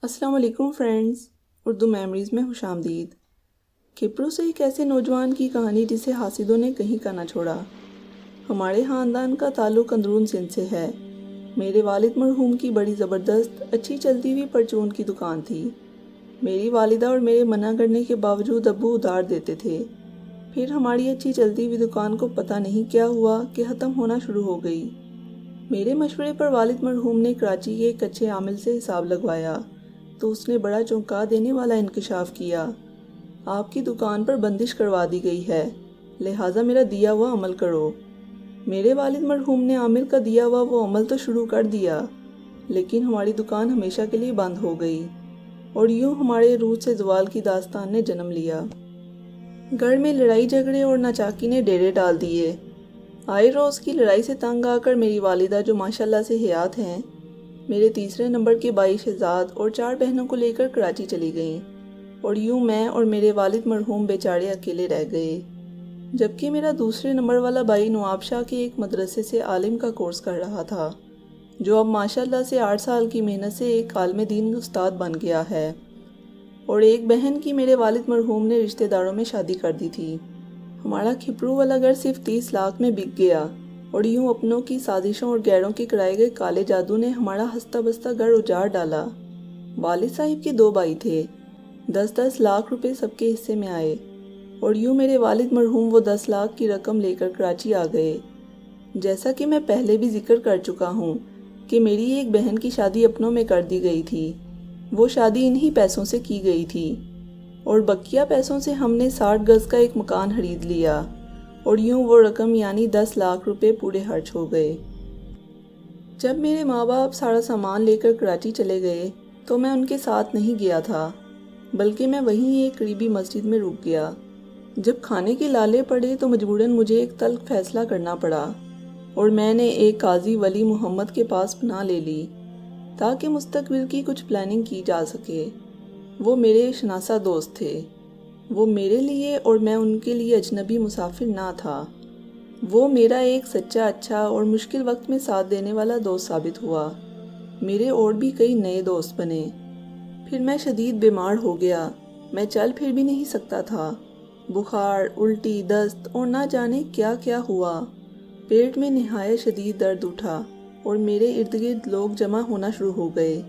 السلام علیکم friends, Urdu memories میں خوش آمدید۔ کھپرو سے ایک ایسے نوجوان کی کہانی جسے حاسدوں نے کہیں کا نہ چھوڑا۔ ہمارے خاندان کا تعلق اندرون سندھ سے ہے۔ میرے والد مرحوم کی بڑی زبردست اچھی چلتی ہوئی پرچون کی دکان تھی۔ میری والدہ اور میرے منع کرنے کے باوجود ابو ادھار دیتے تھے۔ پھر ہماری اچھی چلتی ہوئی دکان کو پتہ نہیں کیا ہوا کہ ختم ہونا شروع ہو گئی۔ میرے مشورے پر والد مرحوم نے کراچی کے ایک اچھے عامل سے حساب لگوایا تو اس نے بڑا چونکا دینے والا انکشاف کیا۔ آپ کی دکان پر بندش کروا دی گئی ہے، لہٰذا میرا دیا ہوا عمل کرو۔ میرے والد مرحوم نے عامل کا دیا ہوا وہ عمل تو شروع کر دیا، لیکن ہماری دکان ہمیشہ کے لیے بند ہو گئی اور یوں ہمارے عروج سے زوال کی داستان نے جنم لیا۔ گھر میں لڑائی جھگڑے اور ناچاکی نے ڈیرے ڈال دیے۔ آئے روز کی لڑائی سے تنگ آ کر میری والدہ، جو ماشاءاللہ سے حیات ہیں، میرے تیسرے نمبر کے 22 شہزاد اور 4 بہنوں کو لے کر کراچی چلی گئیں اور یوں میں اور میرے والد مرحوم بیچارے اکیلے رہ گئے، جبکہ میرا دوسرے نمبر والا بھائی نواب شاہ کے ایک مدرسے سے عالم کا کورس کر رہا تھا، جو اب ماشاءاللہ سے 8 سال کی محنت سے ایک عالم دین استاد بن گیا ہے، اور ایک بہن کی میرے والد مرحوم نے رشتہ داروں میں شادی کر دی تھی۔ ہمارا کھپرو والا گھر صرف 30 لاکھ میں بک گیا اور یوں اپنوں کی سازشوں اور غیروں کے کرائے گئے کالے جادو نے ہمارا ہنستا بستا گھر اجاڑ ڈالا۔ والد صاحب کے 2 بھائی تھے، 10-10 لاکھ روپے سب کے حصے میں آئے اور یوں میرے والد مرحوم وہ 10 لاکھ کی رقم لے کر کراچی آ گئے۔ جیسا کہ میں پہلے بھی ذکر کر چکا ہوں کہ میری ایک بہن کی شادی اپنوں میں کر دی گئی تھی۔ وہ شادی انہی پیسوں سے کی گئی تھی اور بقیہ پیسوں سے ہم نے 60 گز کا ایک مکان خرید لیا اور یوں وہ رقم یعنی 10 لاکھ روپے پورے خرچ ہو گئے۔ جب میرے ماں باپ سارا سامان لے کر کراچی چلے گئے تو میں ان کے ساتھ نہیں گیا تھا، بلکہ میں وہیں ایک قریبی مسجد میں رک گیا۔ جب کھانے کے لالے پڑے تو مجبوراً مجھے ایک تلخ فیصلہ کرنا پڑا اور میں نے ایک قاضی ولی محمد کے پاس پناہ لے لی تاکہ مستقبل کی کچھ پلاننگ کی جا سکے۔ وہ میرے شناسہ دوست تھے۔ وہ میرے لیے اور میں ان کے لیے اجنبی مسافر نہ تھا۔ وہ میرا ایک سچا، اچھا اور مشکل وقت میں ساتھ دینے والا دوست ثابت ہوا۔ میرے اور بھی کئی نئے دوست بنے۔ پھر میں شدید بیمار ہو گیا۔ میں چل پھر بھی نہیں سکتا تھا۔ بخار، الٹی، دست اور نہ جانے کیا کیا ہوا۔ پیٹ میں نہایت شدید درد اٹھا اور میرے ارد گرد لوگ جمع ہونا شروع ہو گئے۔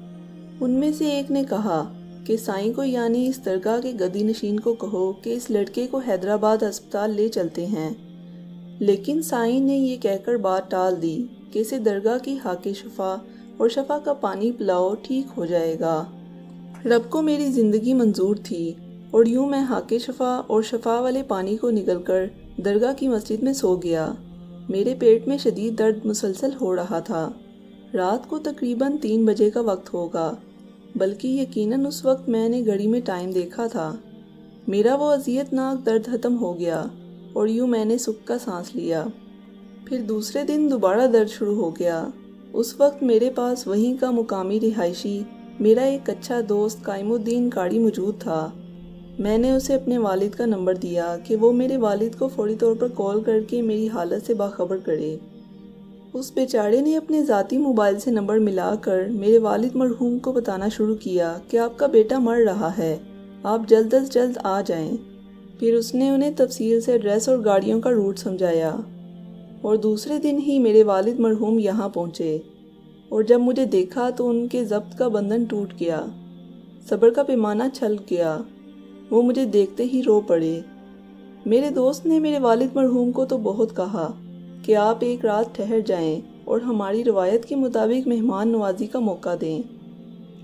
ان میں سے ایک نے کہا کہ سائیں کو، یعنی اس درگاہ کے گدی نشین کو کہو کہ اس لڑکے کو حیدرآباد ہسپتال لے چلتے ہیں، لیکن سائیں نے یہ کہہ کر بات ٹال دی کہ اسے درگاہ کی خاک شفا اور شفا کا پانی پلاؤ، ٹھیک ہو جائے گا۔ رب کو میری زندگی منظور تھی اور یوں میں خاک شفا اور شفا والے پانی کو نگل کر درگاہ کی مسجد میں سو گیا۔ میرے پیٹ میں شدید درد مسلسل ہو رہا تھا۔ رات کو تقریباً 3 بجے کا وقت ہوگا، بلکہ یقیناً اس وقت میں نے گھڑی میں ٹائم دیکھا تھا۔ میرا وہ اذیت ناک درد ختم ہو گیا اور یوں میں نے سکھ کا سانس لیا۔ پھر دوسرے دن دوبارہ درد شروع ہو گیا۔ اس وقت میرے پاس وہیں کا مقامی رہائشی، میرا ایک اچھا دوست قائم الدین قاری موجود تھا۔ میں نے اسے اپنے والد کا نمبر دیا کہ وہ میرے والد کو فوری طور پر کال کر کے میری حالت سے باخبر کرے۔ اس بیچارے نے اپنے ذاتی موبائل سے نمبر ملا کر میرے والد مرحوم کو بتانا شروع کیا کہ آپ کا بیٹا مر رہا ہے، آپ جلد از جلد آ جائیں۔ پھر اس نے انہیں تفصیل سے ایڈریس اور گاڑیوں کا روٹ سمجھایا اور دوسرے دن ہی میرے والد مرحوم یہاں پہنچے، اور جب مجھے دیکھا تو ان کے ضبط کا بندھن ٹوٹ گیا، صبر کا پیمانہ چھلک گیا۔ وہ مجھے دیکھتے ہی رو پڑے۔ میرے دوست نے میرے والد مرحوم کو تو بہت کہا کہ آپ ایک رات ٹھہر جائیں اور ہماری روایت کے مطابق مہمان نوازی کا موقع دیں،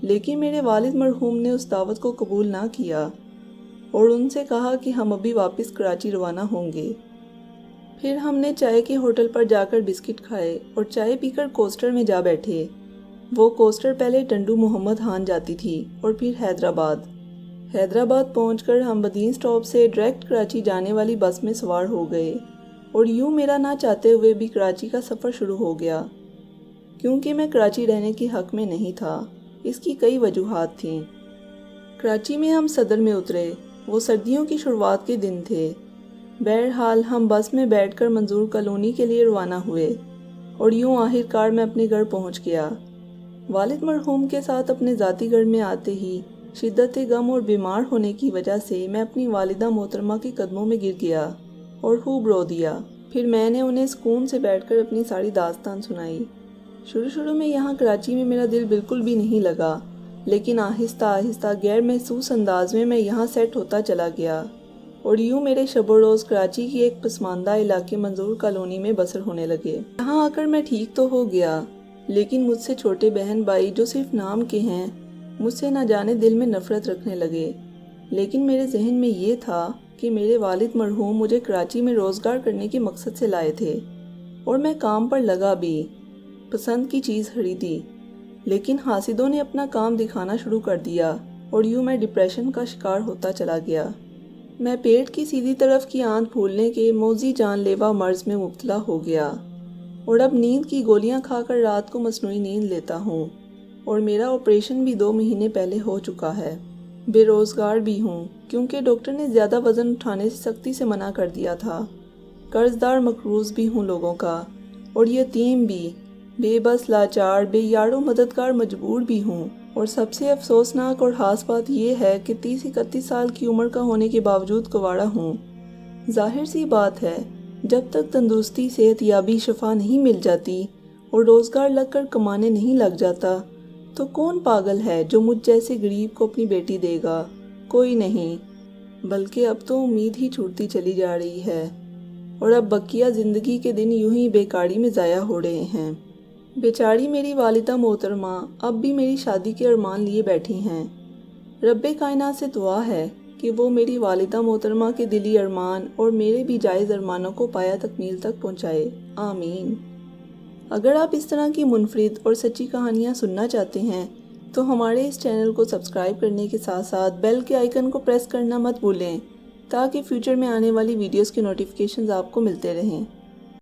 لیکن میرے والد مرحوم نے اس دعوت کو قبول نہ کیا اور ان سے کہا کہ ہم ابھی واپس کراچی روانہ ہوں گے۔ پھر ہم نے چائے کے ہوٹل پر جا کر بسکٹ کھائے اور چائے پی کر کوسٹر میں جا بیٹھے۔ وہ کوسٹر پہلے ٹنڈو محمد خان جاتی تھی اور پھر حیدرآباد پہنچ کر ہم بدین سٹاپ سے ڈائریکٹ کراچی جانے والی بس میں سوار ہو گئے اور یوں میرا نہ چاہتے ہوئے بھی کراچی کا سفر شروع ہو گیا۔ کیونکہ میں کراچی رہنے کے حق میں نہیں تھا، اس کی کئی وجوہات تھیں۔ کراچی میں ہم صدر میں اترے۔ وہ سردیوں کی شروعات کے دن تھے۔ بہرحال ہم بس میں بیٹھ کر منظور کالونی کے لیے روانہ ہوئے اور یوں آخر کار میں اپنے گھر پہنچ گیا۔ والد مرحوم کے ساتھ اپنے ذاتی گھر میں آتے ہی شدت غم اور بیمار ہونے کی وجہ سے میں اپنی والدہ محترمہ کے قدموں میں گر گیا اور خوب رو دیا۔ پھر میں نے انہیں سکون سے بیٹھ کر اپنی ساری داستان سنائی۔ شروع میں یہاں کراچی میں میرا دل بالکل بھی نہیں لگا، لیکن آہستہ آہستہ غیر محسوس انداز میں یہاں سیٹ ہوتا چلا گیا اور یوں میرے شب و روز کراچی کی ایک پسماندہ علاقے منظور کالونی میں بسر ہونے لگے۔ یہاں آ کر میں ٹھیک تو ہو گیا، لیکن مجھ سے چھوٹے بہن بھائی جو صرف نام کے ہیں مجھ سے نہ جانے دل میں نفرت رکھنے لگے۔ لیکن میرے ذہن میں یہ تھا کہ میرے والد مرحوم مجھے کراچی میں روزگار کرنے کے مقصد سے لائے تھے اور میں کام پر لگا بھی، پسند کی چیز خریدی، لیکن حاسدوں نے اپنا کام دکھانا شروع کر دیا اور یوں میں ڈپریشن کا شکار ہوتا چلا گیا۔ میں پیٹ کی سیدھی طرف کی آنت پھولنے کے موذی جان لیوا مرض میں مبتلا ہو گیا اور اب نیند کی گولیاں کھا کر رات کو مصنوعی نیند لیتا ہوں اور میرا آپریشن بھی 2 مہینے پہلے ہو چکا ہے۔ بے روزگار بھی ہوں کیونکہ ڈاکٹر نے زیادہ وزن اٹھانے سے سختی سے منع کر دیا تھا۔ قرض دار مقروض بھی ہوں لوگوں کا اور یتیم بھی، بے بس لاچار، بے یار و مددگار مجبور بھی ہوں، اور سب سے افسوسناک اور خاص بات یہ ہے کہ 30-31 سال کی عمر کا ہونے کے باوجود کنواڑا ہوں۔ ظاہر سی بات ہے، جب تک تندرستی، صحت یابی، شفا نہیں مل جاتی اور روزگار لگ کر کمانے نہیں لگ جاتا تو کون پاگل ہے جو مجھ جیسے غریب کو اپنی بیٹی دے گا؟ کوئی نہیں، بلکہ اب تو امید ہی چھوٹتی چلی جا رہی ہے اور اب بقیہ زندگی کے دن یوں ہی بیکاری میں ضائع ہو رہے ہیں۔ بیچاری میری والدہ محترمہ اب بھی میری شادی کے ارمان لیے بیٹھی ہیں۔ رب کائنات سے دعا ہے کہ وہ میری والدہ محترمہ کے دلی ارمان اور میرے بھی جائز ارمانوں کو پایہ تکمیل تک پہنچائے، آمین۔ اگر آپ اس طرح کی منفرد اور سچی کہانیاں سننا چاہتے ہیں تو ہمارے اس چینل کو سبسکرائب کرنے کے ساتھ ساتھ بیل کے آئیکن کو پریس کرنا مت بھولیں تاکہ فیوچر میں آنے والی ویڈیوز کے نوٹیفیکیشنز آپ کو ملتے رہیں۔